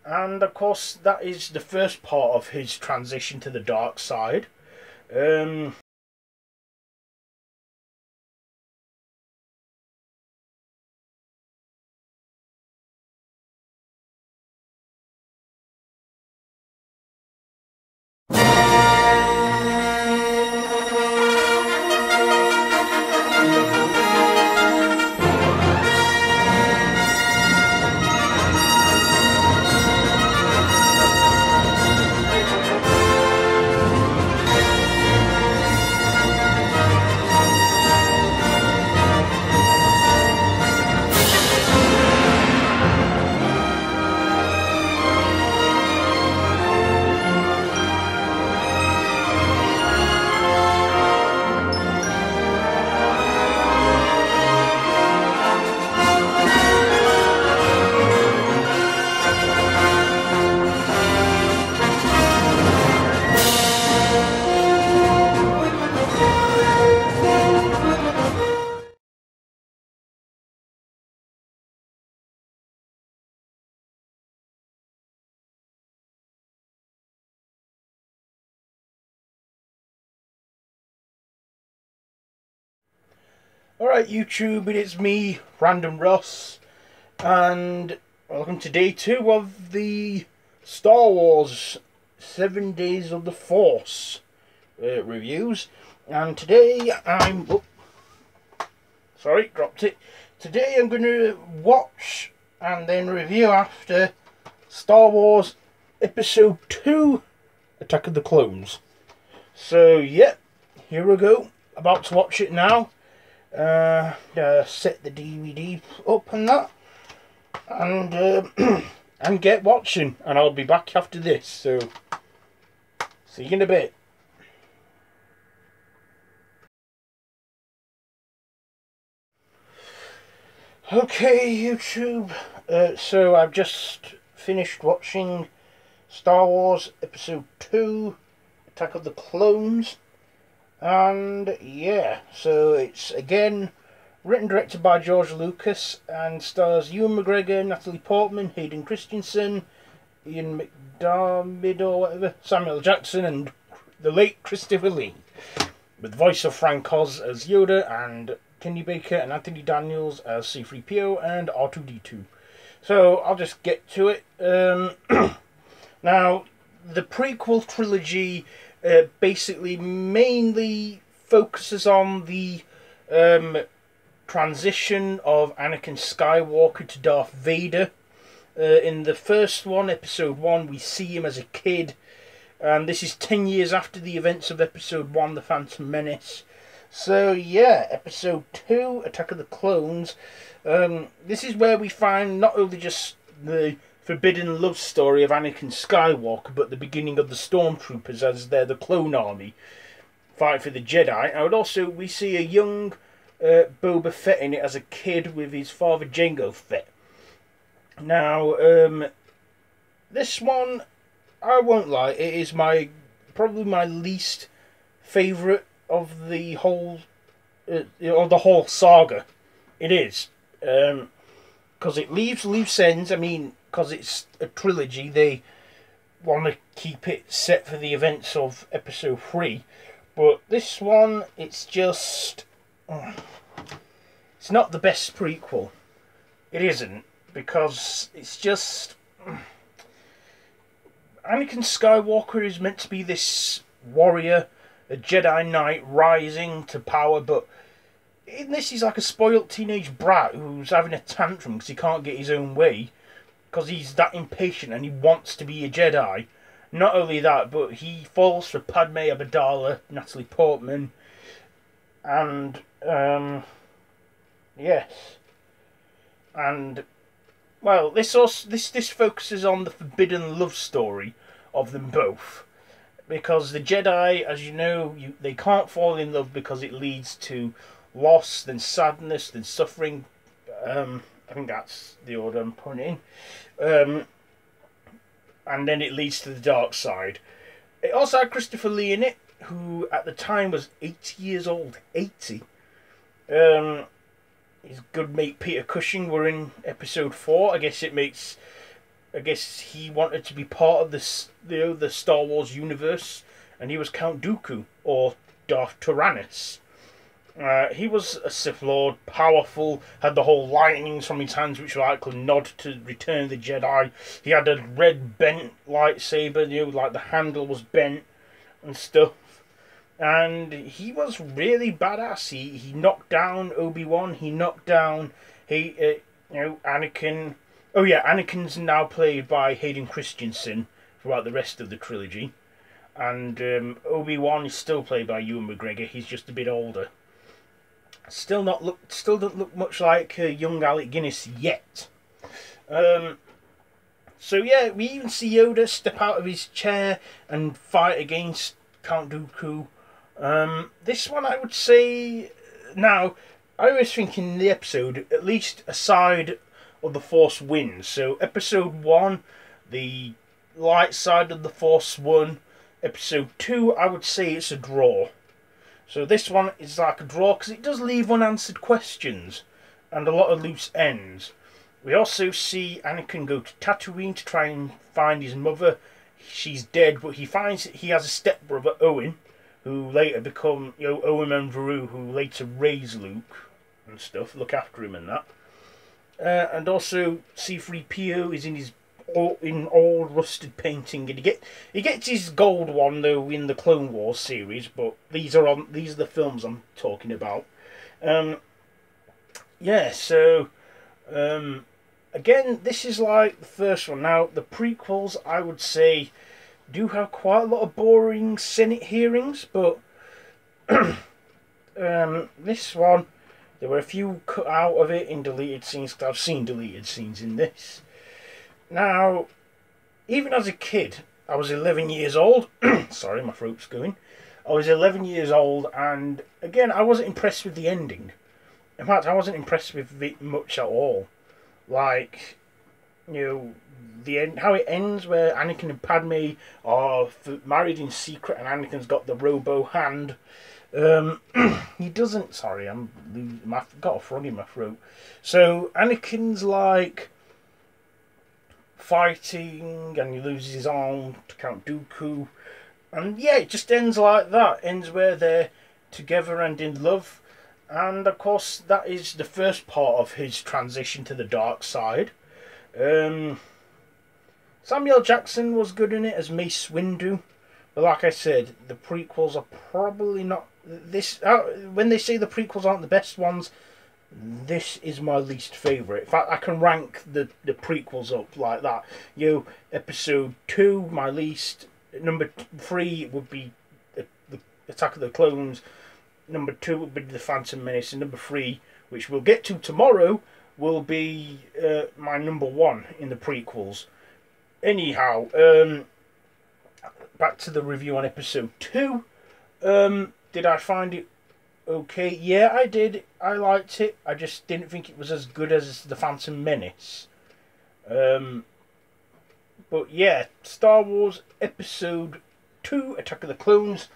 and of course that is the first part of his transition to the dark side. Alright YouTube, it's me, Random Ross, and welcome to day 2 of the Star Wars 7 Days of the Force reviews. And today sorry, dropped it. Today I'm going to watch and then review after Star Wars Episode 2, Attack of the Clones. So yeah, here we go, about to watch it now. Set the DVD up and that, and and get watching, and I'll be back after this, so see you in a bit. Okay YouTube, so I've just finished watching Star Wars Episode 2, Attack of the Clones. And yeah, so it's again written and directed by George Lucas and stars Ewan McGregor, Natalie Portman, Hayden Christensen, Ian McDiarmid or whatever, Samuel Jackson, and the late Christopher Lee, with the voice of Frank Oz as Yoda, and Kenny Baker and Anthony Daniels as C-3PO and R2-D2. So I'll just get to it. Now, the prequel trilogy basically mainly focuses on the transition of Anakin Skywalker to Darth Vader. In the first one, Episode 1, we see him as a kid, and this is 10 years after the events of Episode 1, The Phantom Menace. So yeah, Episode 2, Attack of the Clones, this is where we find not only just the forbidden love story of Anakin Skywalker, but the beginning of the Stormtroopers as they're the clone army fighting for the Jedi. And we see a young Boba Fett in it as a kid with his father Jango Fett. Now, this one, I won't lie, it is probably my least favourite of the whole saga. It is, because it leaves loose ends. I mean, because it's a trilogy, they want to keep it set for the events of Episode 3. But this one, it's just... it's not the best prequel. It isn't, because it's just... Anakin Skywalker is meant to be this warrior, a Jedi Knight rising to power, but in this he's like a spoilt teenage brat who's having a tantrum because he can't get his own way, because he's that impatient and he wants to be a Jedi. Not only that, but he falls for Padme Amidala, Natalie Portman, and yes, and well, this focuses on the forbidden love story of them both, because the Jedi, as you know, they can't fall in love because it leads to loss, then sadness, then suffering. I think that's the order I'm putting in. And then it leads to the dark side. It also had Christopher Lee in it, who at the time was 80 years old. 80. His good mate Peter Cushing were in Episode 4. I guess it makes I guess he wanted to be part of this, the Star Wars universe, and he was Count Dooku, or Darth Tyrannus. He was a Sith Lord, powerful, had the whole lightnings from his hands, which were like a nod to Return of the Jedi. He had a red bent lightsaber, like the handle was bent and stuff. And he was really badass. He knocked down Obi-Wan. He knocked down Anakin. Oh yeah, Anakin's now played by Hayden Christensen throughout the rest of the trilogy, and Obi-Wan is still played by Ewan McGregor. He's just a bit older. Still doesn't look much like young Alec Guinness yet. So yeah, we even see Yoda step out of his chair and fight against Count Dooku. This one, I would say, now, I was thinking the episode, at least aside of the Force wins. So episode 1, the light side of the Force won. Episode 2, I would say it's a draw. So this one is like a draw because it does leave unanswered questions and a lot of loose ends. We also see Anakin go to Tatooine to try and find his mother. She's dead, but he finds he has a stepbrother, Owen, who later become, Owen and Veru, who later raise Luke and stuff, look after him and that. And also C-3PO is in old rusted painting, and he gets his gold one though in the Clone Wars series, but these are the films I'm talking about. Again, this is like the first one. Now the prequels, I would say, do have quite a lot of boring Senate hearings, but this one, there were a few cut out of it in deleted scenes, because I've seen deleted scenes in this. Now, even as a kid, I was 11 years old. Sorry, my throat's going. I was 11 years old, and again, I wasn't impressed with the ending. In fact, I wasn't impressed with it much at all. Like, the end, how it ends, where Anakin and Padme are married in secret, and Anakin's got the robo hand. He doesn't. Sorry, I've got a frog in my throat. So Anakin's like fighting, and he loses his arm to Count Dooku, and yeah, it just ends like that. Ends where they're together and in love, and of course that is the first part of his transition to the dark side. Samuel Jackson was good in it as Mace Windu, but like I said, the prequels are probably not this. When they say the prequels aren't the best ones, this is my least favourite. In fact, I can rank the prequels up like that. Episode 2, my least. Number 3 would be the Attack of the Clones. Number 2 would be the Phantom Menace, and number 3, which we'll get to tomorrow, will be my number 1 in the prequels. Anyhow, back to the review on episode 2. Did I find it okay? Yeah, I did. I liked it. I just didn't think it was as good as the Phantom Menace. But yeah, Star Wars Episode 2, Attack of the Clones.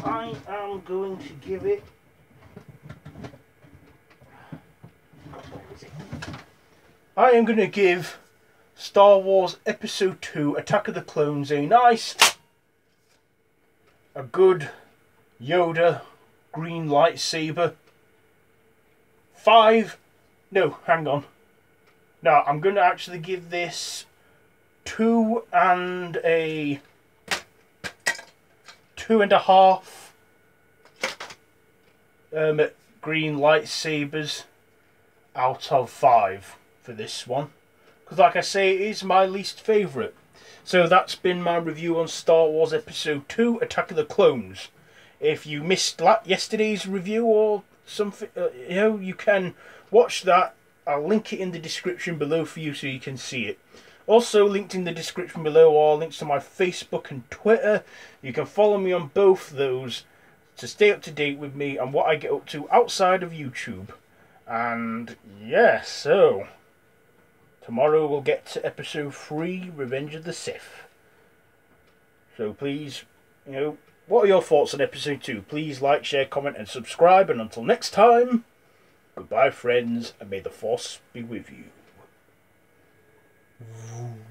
I am going to give it... I am going to give Star Wars Episode 2, Attack of the Clones a good Yoda green lightsaber. 5. No, hang on. No, I'm going to actually give this 2 and a 2.5 green lightsabers out of 5 for this one, because like I say, it is my least favourite. So that's been my review on Star Wars Episode 2, Attack of the Clones. If you missed yesterday's review or something, you can watch that. I'll link it in the description below for you so you can see it. Also linked in the description below are links to my Facebook and Twitter. You can follow me on both those to stay up to date with me and what I get up to outside of YouTube. And yeah, so tomorrow we'll get to Episode 3, Revenge of the Sith. So please, what are your thoughts on Episode 2? Please like, share, comment and subscribe. And until next time, goodbye friends, and may the Force be with you. Vroom.